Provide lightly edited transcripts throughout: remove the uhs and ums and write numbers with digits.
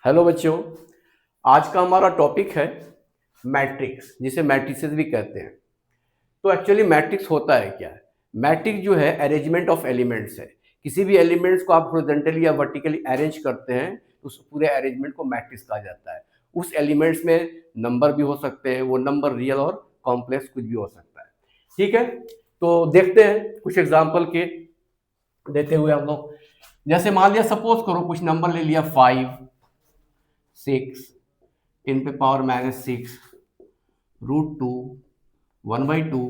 Hello बच्चों, आज का हमारा टॉपिक है मैट्रिक्स, जिसे मैट्रिसेस भी कहते हैं। तो एक्चुअली मैट्रिक्स होता है क्या है? मैट्रिक्स जो है अरेंजमेंट ऑफ एलिमेंट्स है। किसी भी एलिमेंट्स को आप हॉरिजॉन्टली या वर्टिकली अरेंज करते हैं तो उस पूरे अरेंजमेंट को मैट्रिक्स कहा जाता है। उस एलिमेंट्स में नंबर भी हो सकते हैं, वो नंबर रियल और कॉम्प्लेक्स कुछ भी हो सकता है। ठीक है, तो देखते हैं कुछ एग्जाम्पल के देते हुए हम लोग। जैसे मान लिया, सपोज करो कुछ नंबर ले लिया 5, 6, 10⁻⁻6, √2, 1/2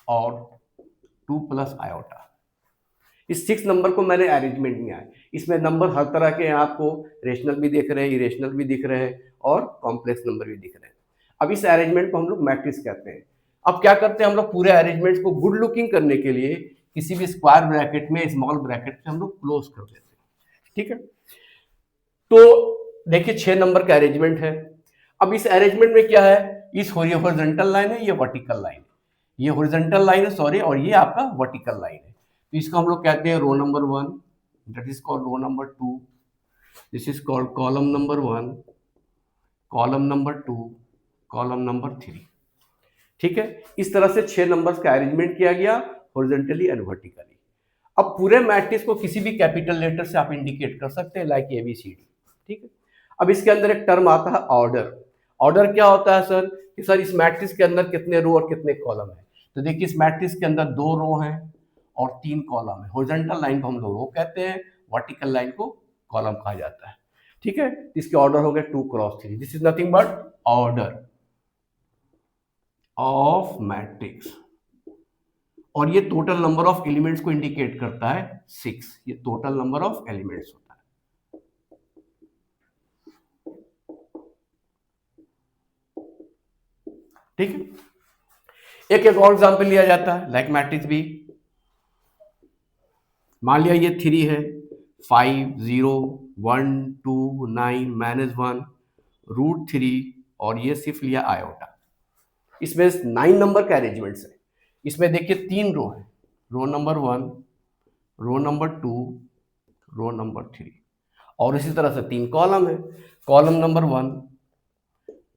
और 2 प्लस आयोटा। इस 6 नंबर को मैंने अरेंजमेंट में आया। इसमें नंबर हर तरह के हैं, आपको रेशनल भी दिख रहे हैं, इरेशनल भी दिख रहे हैं और कॉम्प्लेक्स नंबर भी दिख रहे हैं। अब इस अरेंजमेंट को हम लोग मैट्रिक्स कहते हैं। अब क्या करते हैं हम लोग, पूरे अरेंजमेंट्स को गुड लुकिंग करने के लिए किसी भी स्क्वायर ब्रैकेट में, स्मॉल ब्रैकेट में हम लोग क्लोज कर देते हैं। ठीक है, तो देखिए 6 नंबर का अरेंजमेंट है। अब इस अरेंजमेंट में क्या है, इस हॉरिजॉन्टल लाइन है, ये वर्टिकल लाइन है, ये हॉरिजॉन्टल लाइन है सॉरी, और ये आपका वर्टिकल लाइन है। तो इसको हम लोग कहते हैं row number 1, that is called row number 2, this is called column number 1, column number 2, column number 3। ठीक है, इस तरह से 6 नंबर्स का अरेंजमेंट किया गया हॉरिजॉन्टली एंड वर्टिकली। अब पूरे मैट्रिक्स को किसी भी कैपिटल लेटर से आप इंडिकेट कर सकते हैं, लाइक ABCD। ठीक है, अब इसके अंदर एक टर्म आता है ऑर्डर। ऑर्डर क्या होता है सर, कि सर इस मैट्रिक्स के अंदर कितने रो और कितने कॉलम है। तो देखिए इस मैट्रिक्स के अंदर 2 रो हैं और 3 कॉलम है। हॉरिजॉन्टल लाइन को हम लोग रो कहते हैं, वर्टिकल लाइन को कॉलम कहा जाता है। ठीक है, इसके ऑर्डर हो गए 2 cross 3। This is nothing but order of matrix. और ये टोटल नंबर ऑफ एलिमेंट्स को इंडिकेट करता है 6। ये टोटल नंबर ऑफ एलिमेंट्स होता है। ठीक है, एक और एग्जांपल लिया जाता है, लाइक मैट्रिक्स भी। मान लिया ये 3 है, 5, 0, 1, 2, 9, -1, √3 और ये सिर्फ लिया आयोटा। इसमें 9 नंबर का अरेंजमेंट्स है। इसमें देखिए 3 रो है, row number 1, row number 2, row number 3 और इसी तरह से 3 कॉलम है, column number 1,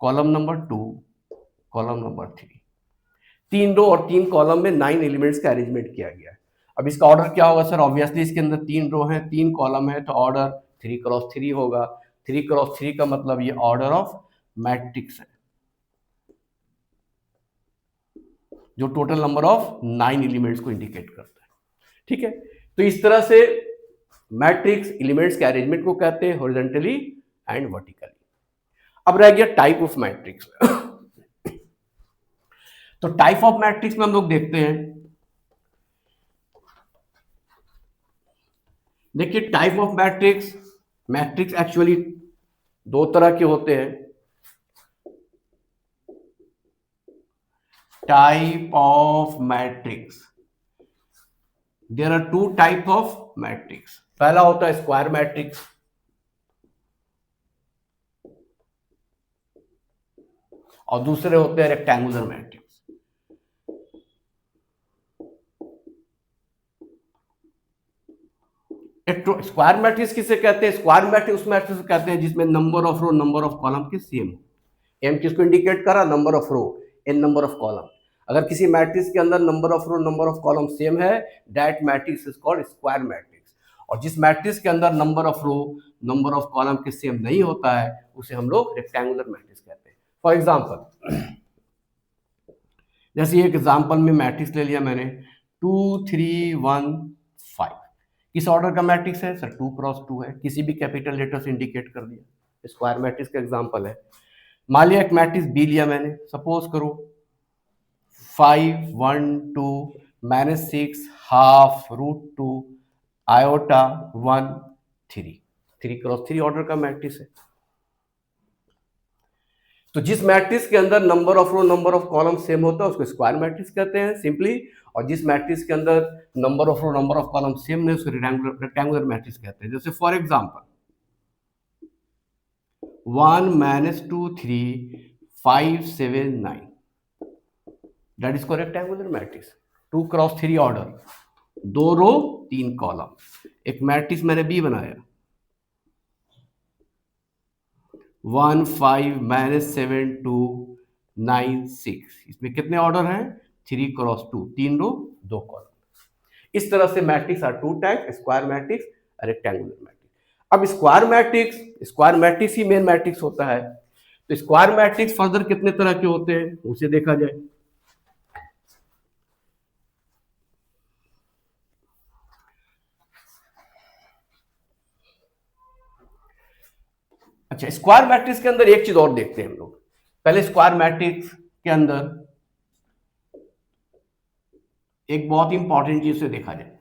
column number 2, column number 3। 3 row और 3 कॉलम में 9 एलिमेंट्स का अरेंजमेंट किया गया है। अब इसका ऑर्डर क्या होगा सर, ऑब्वियसली इसके अंदर 3 रो है, 3 कॉलम है, तो ऑर्डर 3 क्रॉस 3 होगा। 3 क्रॉस 3 का मतलब ये ऑर्डर ऑफ मैट्रिक्स है, जो टोटल नंबर ऑफ 9 एलिमेंट्स को इंडिकेट करता है। ठीक है, तो इस तरह से मैट्रिक्स एलिमेंट्स के अरेंजमेंट को कहते हैं हॉरिजॉन्टली एंड वर्टिकली। अब रह गया टाइप ऑफ मैट्रिक्स। तो टाइप ऑफ मैट्रिक्स में हम लोग देखते हैं, देखिए type of matrix, matrix actually 2 तरह के होते हैं। Type of matrix, there are 2 type of matrix. पहला होता है स्क्वायर मैट्रिक्स और दूसरे होते हैं रेक्टेंगुलर मैट्रिक्स। स्क्वायर मैट्रिक्स किसे कहते हैं, स्क्वायर मैट्रिक्स उस मैट्रिक्स को कहते हैं जिसमें number of row number of column के सेम हो। एम किसको इंडिकेट करा, number of row, n number of column. अगर किसी मैट्रिक्स के अंदर number of row number of column same है, that matrix is called square matrix. और जिस मैट्रिक्स के अंदर number of row number of column के सेम नहीं होता है, उसे हम लोग रेक्टेंगुलर मैट्रिक्स कहते हैं। फॉर एग्जाम्पल, जैसे एक एग्जाम्पल में मैट्रिक्स ले लिया मैंने 2, 3, 1, 5। किस ऑर्डर का मैट्रिक्स है सर, 2 क्रॉस 2 है, किसी भी कैपिटल लेटर से इंडिकेट कर दिया, स्क्वायर मैट्रिक्स का एग्जांपल है। मान लिया एक मैट्रिक्स बी लिया मैंने, सपोज करो 5, 1, 2, -6, हाफ, √2, आयोटा, 1, 3। 3 क्रॉस 3 ऑर्डर का मैट्रिक्स है। तो जिस मैट्रिक्स के अंदर number of row number of column same होता है उसको स्क्वायर मैट्रिक्स कहते हैं सिंपली, और जिस मैट्रिक्स के अंदर number of row number of column same नहीं उसको रेक्टेंगुलर मैट्रिक्स कहते हैं। जैसे for example 1, -2, 3, 5, 7, 9, that is called rectangular matrix. 2 cross 3 order, 2 row 3 column, एक मैट्रिक्स मैंने बी बनाया। 1 5 -7 2 9 6। इसमें कितने ऑर्डर हैं? 3 क्रॉस 2, 3 रो 2 कॉलम। इस तरह से matrix are two type, square matrix, rectangular matrix. अब स्क्वायर मैट्रिक्स ही मेन मैट्रिक्स होता है। तो स्क्वायर मैट्रिक्स फर्दर कितने तरह के होते हैं उसे देखा जाए। अच्छा, स्क्वायर मैट्रिक्स के अंदर एक चीज और देखते हैं हम लोग। पहले स्क्वायर मैट्रिक्स के अंदर एक बहुत इंपॉर्टेंट चीज से देखा जाए।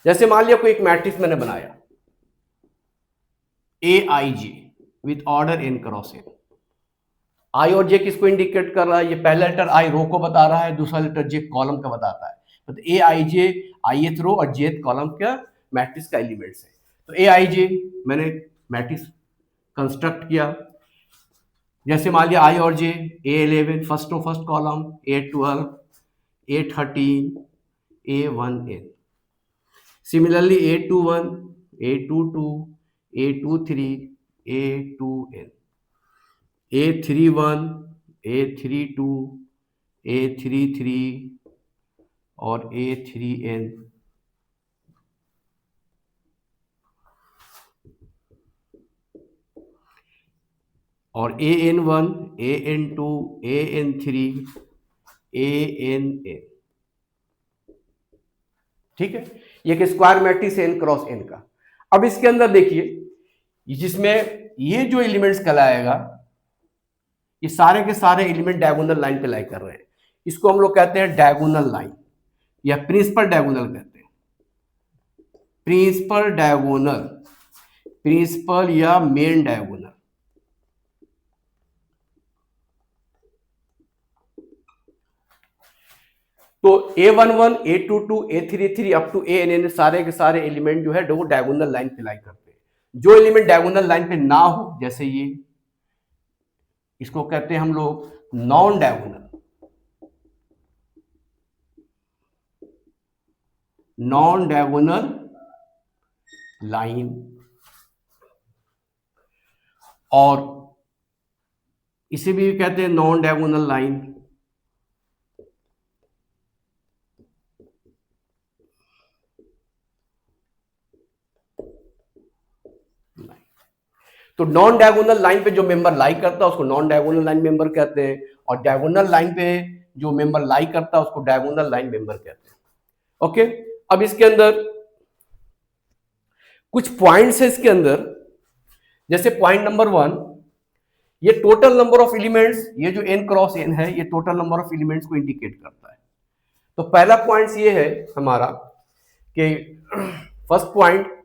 जैसे मान लिया कोई एक मैट्रिक्स मैंने बनाया AIJ with order n cross n। आई और जे किसको इंडिकेट कर रहा है? ये पहला लेटर आई रो को बता रहा है, दूसरा लेटर जे कॉलम का बताता है। तो AIJ ith रो और jth कॉलम का मैट्रिक्स का एलिमेंट्स है। तो AIJ मैंने मैट्रिक्स कंस्ट्रक्ट किया। जैसे मान लिया आई और J, A11 first row first column, A12 A13 A1n। Similarly A21 A22 A23 A2n, A31 A32 A33 और A3n। और AN1 AN2 AN3 ANn। ठीक है, ये एक square matrix n cross n का। अब इसके अंदर देखिए, जिसमें ये जो एलिमेंट्स कहलाएगा, ये सारे के सारे एलिमेंट डायगोनल लाइन पे लाई कर रहे हैं। इसको हम लोग कहते हैं डायगोनल लाइन या प्रिंसिपल डायगोनल कहते हैं। प्रिंसिपल डायगोनल, प्रिंसिपल या मेन डायगोनल। तो A11 A22 A33 up to ANN सारे के सारे एलिमेंट जो है वो डायगोनल लाइन पे लाई करते हैं। जो एलिमेंट डायगोनल लाइन पे ना हो, जैसे ये, इसको कहते हैं हम लोग non diagonal, non diagonal line. और इसे भी कहते हैं नॉन डायगोनल लाइन। तो नॉन डायगोनल लाइन पे जो मेंबर लाई करता है उसको नॉन डायगोनल लाइन मेंबर कहते हैं, और डायगोनल लाइन पे जो मेंबर लाई करता है उसको डायगोनल लाइन मेंबर कहते हैं। ओके, अब इसके अंदर कुछ पॉइंट्स है इसके अंदर। जैसे पॉइंट नंबर 1, ये टोटल नंबर ऑफ एलिमेंट्स, ये जो n क्रॉस n है, ये टोटल नंबर ऑफ एलिमेंट्स को इंडिकेट करता है। तो पहला पॉइंट ये है हमारा कि फर्स्ट पॉइंट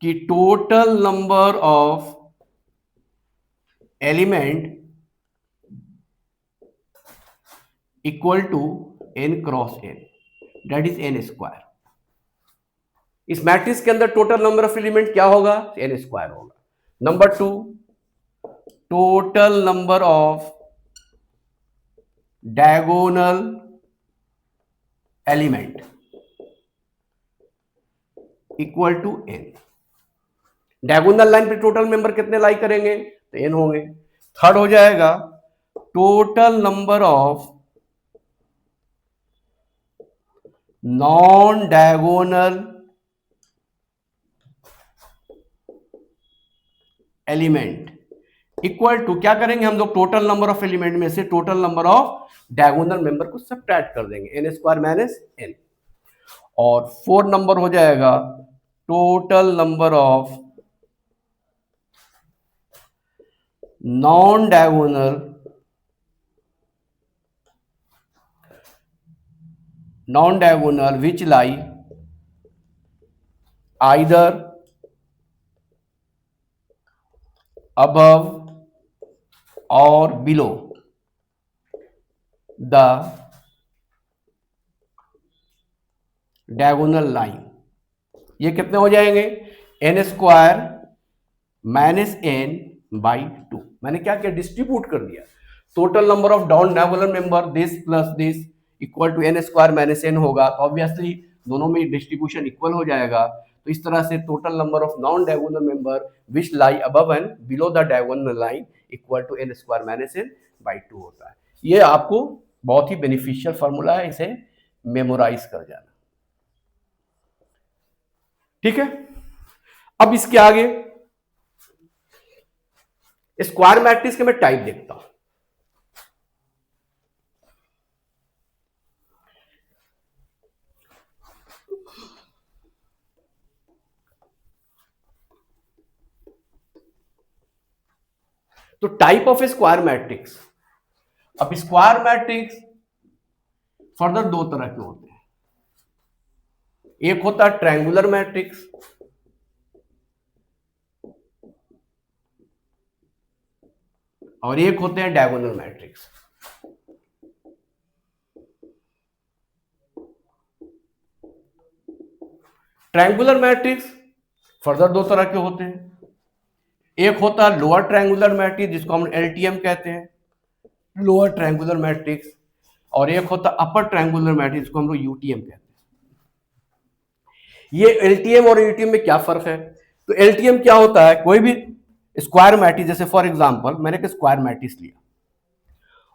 कि total number of element equal to n cross n, that is n square. इस मैट्रिक्स के अंदर टोटल नंबर ऑफ एलिमेंट क्या होगा? n स्क्वायर होगा। Number 2, total number of diagonal element equal to n। Diagonal line पे total member कितने lie करेंगे? तो n होंगे। थर्ड हो जाएगा total number of non diagonal element equal to, क्या करेंगे हम लोग? टोटल नंबर ऑफ एलिमेंट में से total number of diagonal member को सब्ट्रैक्ट कर देंगे, n स्क्वायर माइनस n। और 4 नंबर हो जाएगा total number of non diagonal which lie either above or below the diagonal line। ये कितने हो जाएंगे? n square minus n by 2। मैंने क्या किया? डिस्ट्रीब्यूट कर दिया। Total number of non diagonal member this plus this equal to n square minus n होगा। तो ऑब्वियसली दोनों में डिस्ट्रीब्यूशन इक्वल हो जाएगा। तो इस तरह से total number of non diagonal member which lie above and below the diagonal line equal to n square minus n by 2 होता है। ये आपको बहुत ही बेनिफिशियल फॉर्मूला है, इसे मेमोराइज कर जाना। ठीक है, अब इसके आगे स्क्वायर मैट्रिक्स के मैं टाइप देखता हूं। तो टाइप ऑफ स्क्वायर मैट्रिक्स, अब स्क्वायर मैट्रिक्स फर्दर दो तरह के होते हैं। एक होता है ट्रायंगुलर मैट्रिक्स और एक होते हैं diagonal matrix. Triangular matrix further दो तरह के होते हैं। एक होता है लोअर ट्रायंगुलर मैट्रिक्स जिसको हम एलटीएम कहते हैं, लोअर ट्रायंगुलर मैट्रिक्स, और एक होता है अपर ट्रायंगुलर मैट्रिक्स जिसको हम लोग यूटीएम कहते हैं। ये एलटीएम और यूटीएम में क्या फर्क है? तो एलटीएम क्या होता है, कोई भी स्क्वायर मैट्रिक्स, जैसे फॉर एग्जांपल मैंने एक स्क्वायर मैट्रिक्स लिया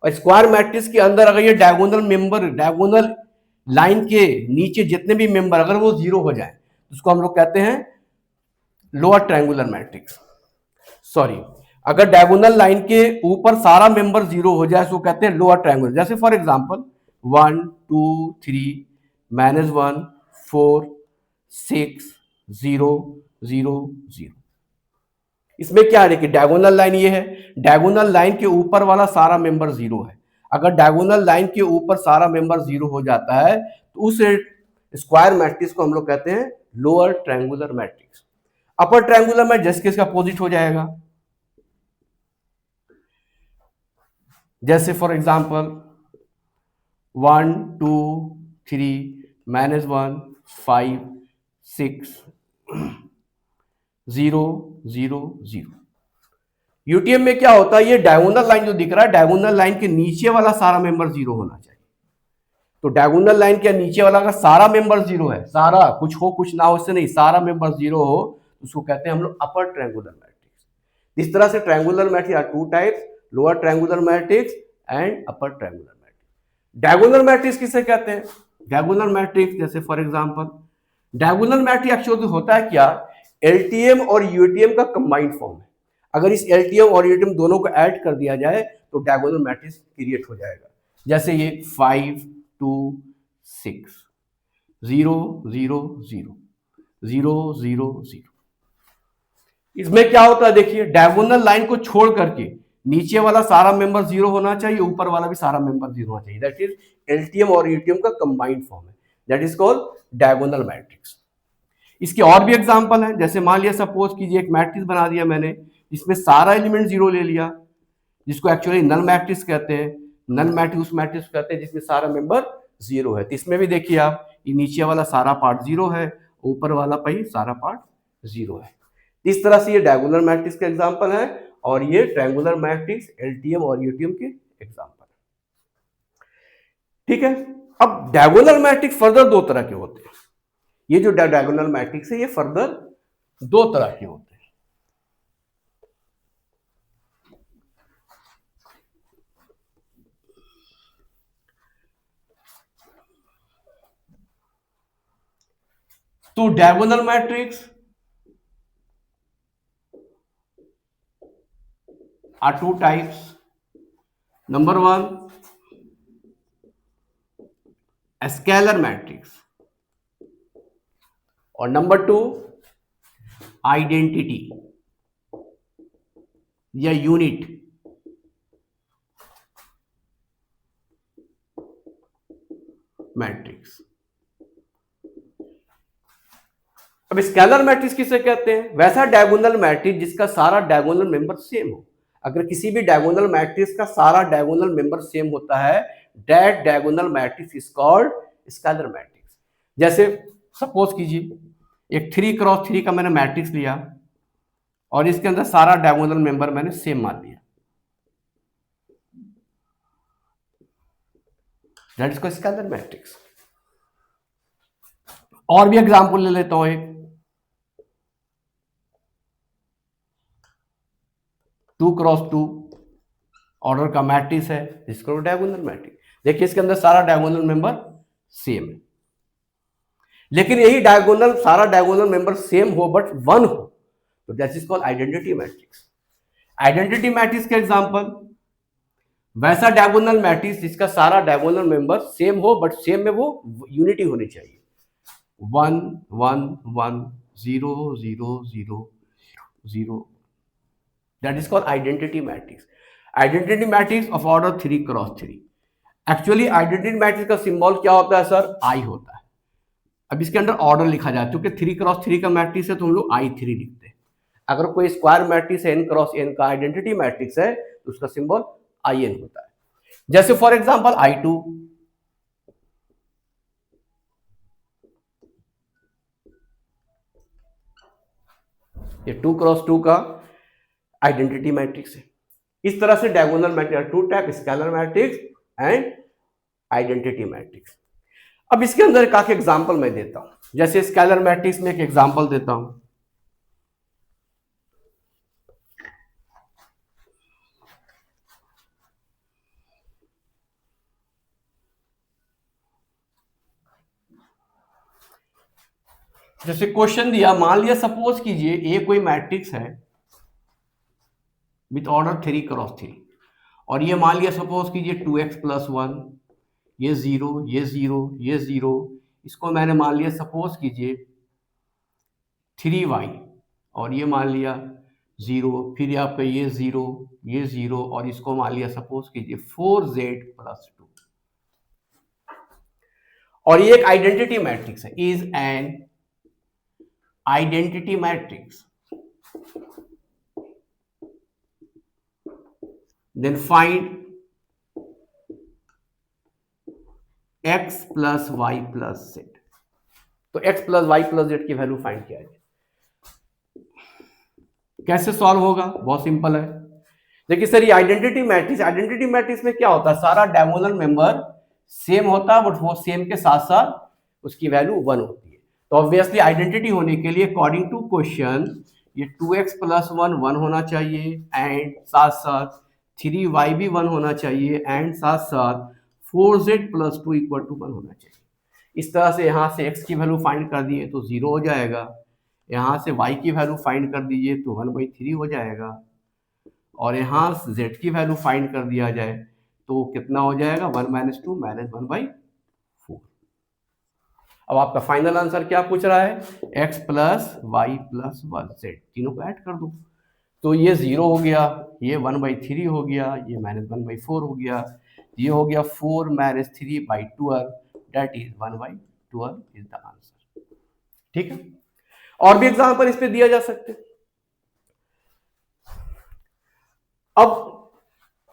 और स्क्वायर मैट्रिक्स के अंदर अगर ये डायगोनल मेंबर, डायगोनल लाइन के नीचे जितने भी मेंबर अगर वो जीरो हो जाए तो उसको हम लोग कहते हैं लोअर ट्रायंगुलर मैट्रिक्स। सॉरी, अगर डायगोनल लाइन के ऊपर सारा मेंबर जीरो हो जाए तो कहते हैं लोअर ट्रायंगुलर। जैसे फॉर एग्जांपल 1 2 3 -1 4 6 0 0 0। इसमें क्या है कि डायगोनल लाइन ये है, डायगोनल लाइन के ऊपर वाला सारा मेंबर जीरो है। अगर डायगोनल लाइन के ऊपर सारा मेंबर जीरो हो जाता है तो उस स्क्वायर मैट्रिक्स को हम लोग कहते हैं lower triangular matrix. Upper triangular में जैसे इसका अपोजिट हो जाएगा, जैसे फॉर एग्जांपल 1 2 3 -1 5 6 0 0 0। यूटीएम में क्या होता है, ये डायगोनल लाइन जो दिख रहा है, डायगोनल लाइन के नीचे वाला सारा मेंबर जीरो होना चाहिए। तो डायगोनल लाइन के नीचे वाला का सारा मेंबर जीरो है, सारा, कुछ हो कुछ ना हो इससे नहीं, सारा मेंबर जीरो हो, उसको कहते हैं हम लोग अपर ट्रायंगुलर मैट्रिक्स। इस तरह से triangular matrix are two types, lower triangular matrix and upper triangular matrix. Diagonal matrix किसे कहते हैं? डायगोनल मैट्रिक्स जैसे for example, diagonal matrix actually होता है क्या, एलटीएम और यूटीएम का कंबाइंड फॉर्म है। अगर इस एलटीएम और यूटीएम दोनों को ऐड कर दिया जाए तो डायगोनल मैट्रिक्स क्रिएट हो जाएगा। जैसे ये 5 2 6 0 0 0 0 0 0। इसमें क्या होता है देखिए, डायगोनल लाइन को छोड़ करके नीचे वाला सारा मेंबर जीरो होना चाहिए, ऊपर वाला भी सारा मेंबर जीरो होना चाहिए। दैट इज एलटीएम और यूटीएम का कंबाइंड फॉर्म है, that is called diagonal matrix. इसके और भी एग्जांपल हैं, जैसे मान लिया सपोज कीजिए एक मैट्रिक्स बना दिया मैंने जिसमें सारा एलिमेंट जीरो ले लिया, जिसको एक्चुअली नल मैट्रिक्स कहते हैं। नल मैट्रिक्स उस मैट्रिक्स कहते हैं जिसमें सारा मेंबर जीरो है। तो इसमें भी देखिए आप, ये नीचे वाला सारा पार्ट जीरो है, ऊपर वाला पे सारा पार्ट जीरो है। इस तरह से ये डायगोनल मैट्रिक्स के एग्जांपल है और ये ट्रायंगुलर मैट्रिक्स एलटीएम और यूटीएम के एग्जांपल। ठीक है, अब डायगोनल मैट्रिक्स फर्दर दो तरह के होते हैं। ये जो डायगोनल मैट्रिक्स है ये फर्दर दो तरह के होते हैं। तो diagonal matrix are two types. Number one, a scalar matrix, और number two, identity या यूनिट। मैट्रिक्स, अब स्केलर मैट्रिक्स किसे कहते हैं? वैसा डायगोनल मैट्रिक्स जिसका सारा डायगोनल मेंबर सेम हो। अगर किसी भी डायगोनल मैट्रिक्स का सारा डायगोनल मेंबर सेम होता है, that diagonal matrix is called scalar matrix. जैसे सपोज कीजिए एक 3x3 का मैंने मैट्रिक्स लिया और इसके अंदर सारा डायगोनल मेंबर मैंने सेम मान लिया, that is called scalar matrix. और भी एग्जांपल ले लेता हूं एक, 2x2 ऑर्डर का मैट्रिक्स है, इसको डायगोनल मैट्रिक्स। देखिए इसके अंदर सारा डायगोनल मेंबर सेम है, लेकिन यही डायगोनल सारा डायगोनल मेंबर सेम हो बट वन हो तो that is called identity matrix. Identity matrix का एग्जांपल वैसा डायगोनल मैट्रिक्स जिसका सारा डायगोनल मेंबर सेम हो बट सेम में वो यूनिटी होनी चाहिए, 1 1 1 0 0 0 0, that is called identity matrix. Identity matrix of order 3x3। Actually identity matrix का सिंबल क्या होता है सर? आई होता है। अब इसके अंदर ऑर्डर लिखा जाए, क्योंकि 3x3 का मैट्रिक्स है तो हम लोग I3 लिखते हैं। अगर कोई स्क्वायर मैट्रिक्स है n×n का आइडेंटिटी मैट्रिक्स है तो उसका सिंबल IN होता है। जैसे फॉर एग्जांपल I2, ये 2x2 का आइडेंटिटी मैट्रिक्स है। इस तरह से diagonal matrix, two type, scalar matrix and identity matrix. अब इसके अंदर काफी एग्जांपल मैं देता हूं, जैसे स्केलर मैट्रिक्स में एक एग्जांपल देता हूं। जैसे क्वेश्चन दिया, मान लिया सपोज कीजिए ए कोई मैट्रिक्स है विथ ऑर्डर 3x3 और ये मान लिया सपोज कीजिए 2x+1, ये 0 ये 0 ये 0, इसको मैंने मान लिया सपोज कीजिए 3y और ये मान लिया 0, फिर आपका ये 0 ये 0 और इसको मान लिया सपोज कीजिए 4z+2 और ये एक आइडेंटिटी मैट्रिक्स है, is an identity matrix. Then find x + y + z। तो x + y + z की वैल्यू फाइंड किया जाए। कैसे सॉल्व होगा? बहुत सिंपल है। देखिए सर ये आइडेंटिटी मैट्रिक्स में क्या होता है, सारा डायगोनल मेंबर सेम होता है बट वो सेम के साथ साथ उसकी वैल्यू 1 होती है। तो ऑब्वियसली आइडेंटिटी होने के लिए अकॉर्डिंग टू क्वेश्चन ये 2x+1 1 होना चाहिए एंड साथ साथ 3y भी 1 होना चाहिए एंड साथ साथ 4z+2 = 1 होना चाहिए। इस तरह से यहाँ से x की वैल्यू फाइंड कर दिए तो 0 हो जाएगा, यहाँ से y की वैल्यू फाइंड कर दीजिए तो 1/3 हो जाएगा और यहाँ z की वैल्यू फाइंड कर दिया जाए तो कितना हो जाएगा, 1 - 2 - 1/4। अब आपका फाइनल आंसर क्या पूछ रहा है, x + y + 1z, तीनों को ऐड कर दो तो ये 0 हो गया, ये 1/3 हो गया, ये -1/4 हो गया, ये हो गया 4 - 3/12, that is 1/12 is the answer. ठीक है, और भी एग्जांपल इस पे दिया जा सकते। अब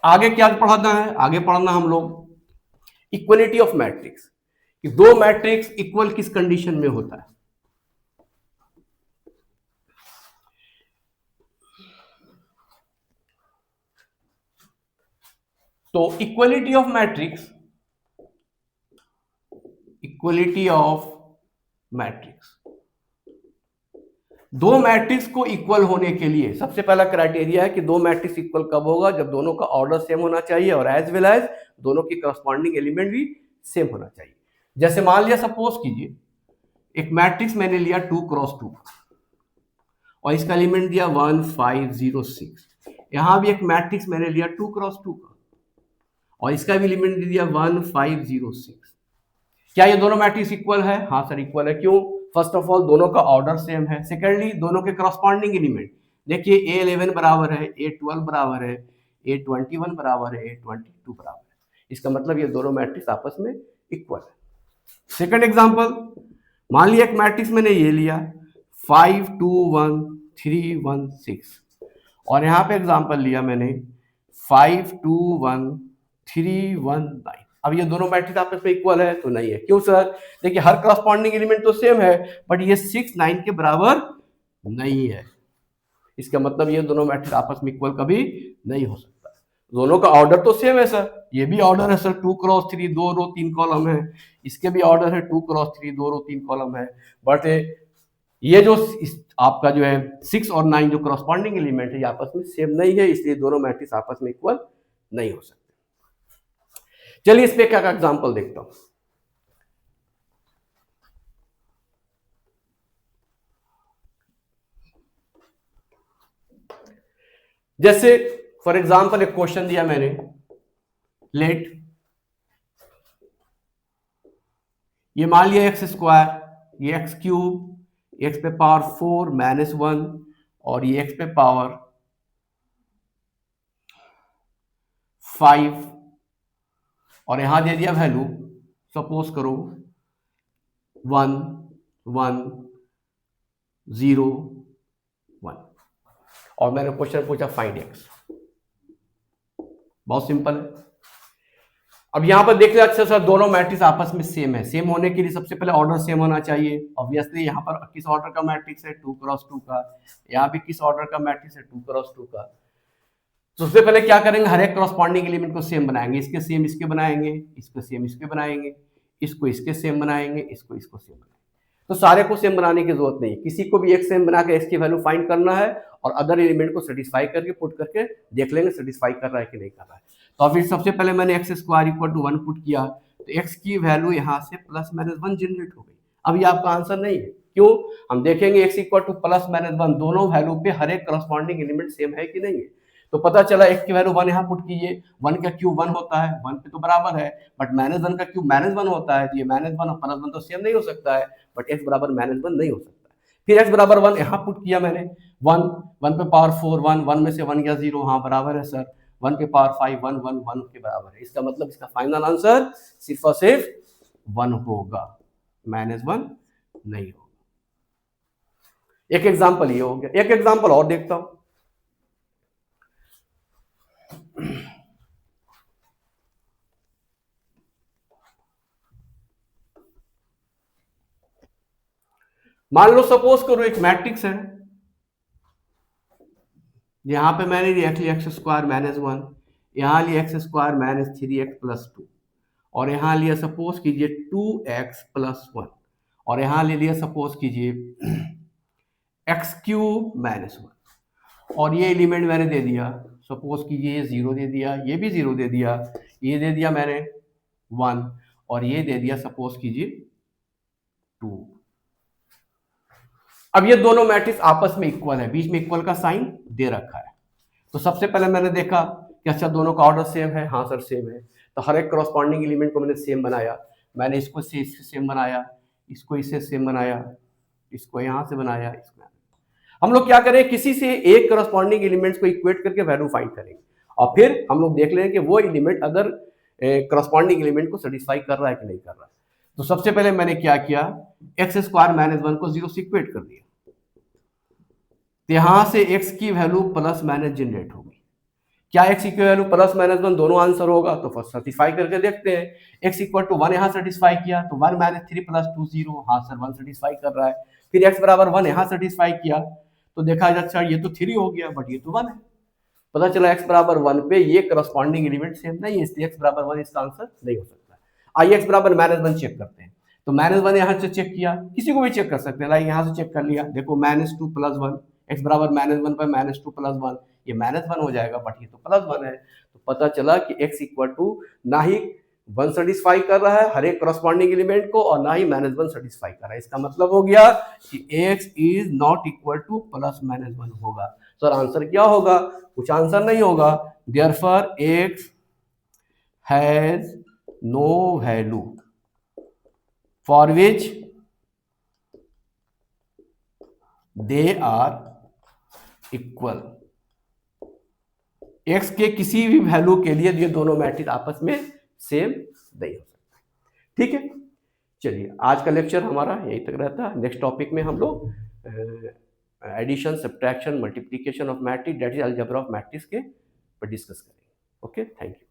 आगे क्या पढ़ना है, आगे पढ़ना हम लोग इक्वलिटी ऑफ मैट्रिक्स, कि दो मैट्रिक्स इक्वल किस कंडीशन में होता है। तो इक्वलिटी ऑफ मैट्रिक्स दो मैट्रिक्स को इक्वल होने के लिए सबसे पहला क्राइटेरिया है कि दो मैट्रिक्स इक्वल कब होगा, जब दोनों का ऑर्डर सेम होना चाहिए और एज वेल एज दोनों की करस्पॉन्डिंग एलिमेंट भी सेम होना चाहिए। जैसे मान लिया सपोज कीजिए एक मैट्रिक्स मैंने लिया 2x2 और इसका एलिमेंट दिया 1 5 0 6। यहां भी एक मैट्रिक्स मैंने लिया 2x2 का और इसका भी एलिमेंट दिया 1 5 0 6। क्या ये दोनों मैट्रिक्स इक्वल है? हाँ सर इक्वल है। क्यों? फर्स्ट ऑफ ऑल दोनों का ऑर्डर सेम है, सेकेंडली दोनों के करस्पॉन्डिंग एलिमेंट देखिए A11 बराबर है, A12 बराबर है, A21 बराबर है, A22 बराबर है। इसका मतलब ये दोनों मैट्रिक्स आपस में इक्वल है। सेकंड एग्जांपल, मान लिया एक मैट्रिक्स मैंने ये लिया 5 2 1 3 1 6 और यहाँ पे एग्जांपल लिया मैंने 5 2 1 3 1 9। अब ये दोनों मैट्रिक्स आपस में इक्वल है तो नहीं है। क्यों सर? देखिए हर करस्पॉन्डिंग एलिमेंट तो सेम है बट ये 6 9 के बराबर नहीं है। इसका मतलब ये दोनों मैट्रिक्स आपस में इक्वल कभी नहीं हो सकता। दोनों का ऑर्डर तो सेम है सर, ये भी ऑर्डर है सर 2x3 2 रो 3 कॉलम है, इसके भी ऑर्डर है 2x3 2 रो 3 कॉलम है, बट ये जो आपका जो है 6 और 9 जो करस्पॉन्डिंग एलिमेंट है ये आपस में सेम नहीं है, इसलिए दोनों मैट्रिक्स आपस में इक्वल नहीं हो सकते। चलिए इस पे क्या एग्जांपल देखता हूं। जैसे फॉर एग्जांपल एक क्वेश्चन दिया मैंने, लेट ये मान लिया एक्स स्क्वायर, ये एक्स क्यूब, एक्स पे पावर 4 -1 और ये एक्स पे पावर 5 और यहां दे दिया वैल्यू सपोज करो 1 1 0 1 और मैंने क्वेश्चन पूछा फाइंड एक्स। बहुत सिंपल है। अब यहां पर देख लिया अच्छा सर दोनों मैट्रिक्स आपस में सेम है। सेम होने के लिए सबसे पहले ऑर्डर सेम होना चाहिए। ऑब्वियसली यहां पर किस ऑर्डर का मैट्रिक्स है 2 क्रॉस 2 का, यहां भी किस ऑर्डर का मैट्रिक्स है 2 क्रॉस 2 का। तो सबसे पहले क्या करेंगे, हर एक करस्पॉन्डिंग एलिमेंट को सेम बनाएंगे। इसके सेम इसके बनाएंगे, इसके सेम इसके बनाएंगे, इसको इसके सेम बनाएंगे, इसको इसको सेम बनाएंगे। तो सारे को सेम बनाने की जरूरत नहीं है, किसी को भी एक सेम बना के एक्स की वैल्यू फाइंड करना है और अदर एलिमेंट को सेटिस्फाई करके पुट करके देख लेंगे सेटिस्फाई कर रहा है कि नहीं कर रहा है। तो फिर सबसे पहले मैंने x square equal to 1 put किया तो एक्स की वैल्यू यहाँ से +-1 जनरेट हो गई। अब ये आपका आंसर नहीं है, क्यों? हम देखेंगे एक्स इक्वल टू +-1 दोनों वैल्यू पे हर एक करस्पॉन्डिंग एलिमेंट सेम है कि नहीं है। तो पता चला एक्स की वैल्यू 1 यहाँ पुट कीजिए, 1 का क्यूब 1 होता है, 1 पे तो बराबर है, बट -1 का क्यूब -1 होता है, तो ये -1 और +1 तो सेम नहीं हो सकता है, बट x बराबर -1 नहीं हो सकता। फिर x बराबर 1 यहाँ पुट किया मैंने, 1 पे पावर 4 1 में से 1 गया 0, हाँ बराबर है सर, 1 पे पावर 5 1 के बराबर है। इसका मतलब इसका फाइनल आंसर सिर्फ और सिर्फ 1 होगा, -1 नहीं होगा। एक एग्जाम्पल ये हो गया। एक एग्जाम्पल और देखता हूं। मान लो सपोज करो एक मैट्रिक्स है, यहां पे मैंने लिख लिया एक्स स्क्वायर -1, यहां लिया एक्स स्क्वायर -3x + 2 और यहां लिया सपोज कीजिए 2x + 1 और यहां ले लिया सपोज कीजिए x³ -1 और ये एलिमेंट मैंने दे दिया सपोज कीजिए ये 0 दे दिया, ये भी 0 दे दिया, ये दे दिया मैंने 1 और ये दे दिया सपोज कीजिए 2। अब ये दोनों मैट्रिक्स आपस में इक्वल है, बीच में इक्वल का साइन दे रखा है। तो सबसे पहले मैंने देखा कि अच्छा दोनों का ऑर्डर सेम है, हाँ सर सेम है, तो हर एक करस्पॉन्डिंग एलिमेंट को मैंने सेम बनाया। मैंने इसको से इससे सेम बनाया, इसको इससे सेम बनाया, इसको यहां से बनाया, इसको हम लोग क्या करें, किसी से एक करस्पॉन्डिंग एलिमेंट्स को इक्वेट करके वैल्यू फाइंड करेंगे और फिर हम लोग देख लेंगे कि वो एलिमेंट अगर करस्पॉन्डिंग एलिमेंट को सेटिस्फाई कर रहा है कि नहीं कर रहा है। तो सबसे पहले मैंने क्या किया, एक्स स्क्वायर -1 को 0 से इक्वेट कर दिया, तो यहां से x की वैल्यू +- जनरेट होगी। क्या x की वैल्यू +-1 दोनों आंसर होगा? तो फर्स्ट सेटिस्फाई करके देखते हैं। x इक्वल टू 1 यहां सेटिस्फाई किया तो 1 - 3 + 2 0, हाँ सर 1 सेटिस्फाई कर रहा है। फिर x बराबर 1 यहां सेटिस्फाई किया तो देखा अच्छा ये तो 3 हो गया बट ये तो 1 है। पता चला x बराबर 1 पे ये करस्पॉन्डिंग एलिमेंट सेम नहीं है, इसलिए x बराबर 1 इसका आंसर नहीं हो सकता। आइए x बराबर -1 चेक करते हैं। तो -1 यहां से चेक किया, किसी को भी चेक कर सकते हैं, लाइक यहां से चेक कर लिया, देखो -2 + 1, x बराबर -1 पर -2 + 1, ये -1 हो जाएगा बट ये तो +1 है। तो पता चला कि x इक्वल टू ना ही 1 सेटिस्फाई कर रहा है हर एक करस्पॉन्डिंग एलिमेंट को और ना ही -1 सेटिस्फाई कर रहा है। इसका मतलब हो गया कि x is not equal to +-1 होगा। सर आंसर क्या होगा? कुछ आंसर नहीं होगा। Therefore x has no value for which they are equal. x के किसी भी वैल्यू के लिए ये दोनों मैट्रिक्स आपस में सेम नहीं हो सकता। ठीक है, चलिए आज का लेक्चर हमारा यही तक रहता है। नेक्स्ट टॉपिक में हम लोग addition, subtraction, multiplication of matrix, that is algebra of matrix के पर डिस्कस करेंगे। Okay, thank you.